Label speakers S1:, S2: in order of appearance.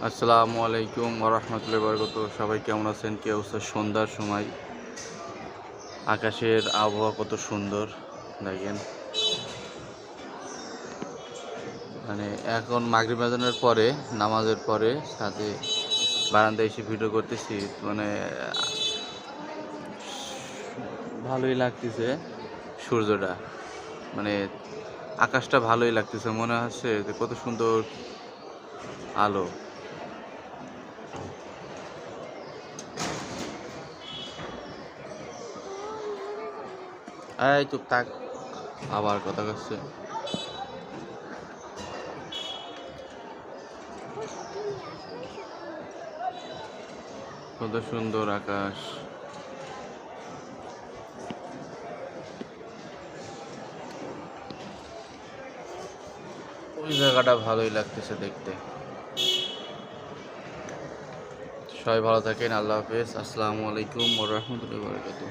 S1: আসসালামু আলাইকুম ওয়া রাহমাতুল্লাহি ওয়া বারাকাতুহু। সবাই কেমন আছেন? কি অবস্থা? সন্ধ্যার সময় আকাশের আবহাওয়া কত সুন্দর দেখেন। মানে এখন মাগরিব আযানের পরে, নামাজের পরে ছাদে বারান্দায় এসে ভিডিও করতেছি। মানে ভালোই লাগতেছে সূর্যটা। মানে আকাশটা ভালোই লাগতেছে। মনে হচ্ছে যে কত সুন্দর আলো। এই চুপ থাক, আবার কথা কাচ্ছে। কত সুন্দর আকাশ। ওই জায়গাটা ভালোই লাগতেছে দেখতে। সবাই ভালো থাকেন। আল্লাহ হাফেজ। আসসালামু আলাইকুম ওয়া রাহমাতুল্লাহি ওয়া বারাকাতুহু।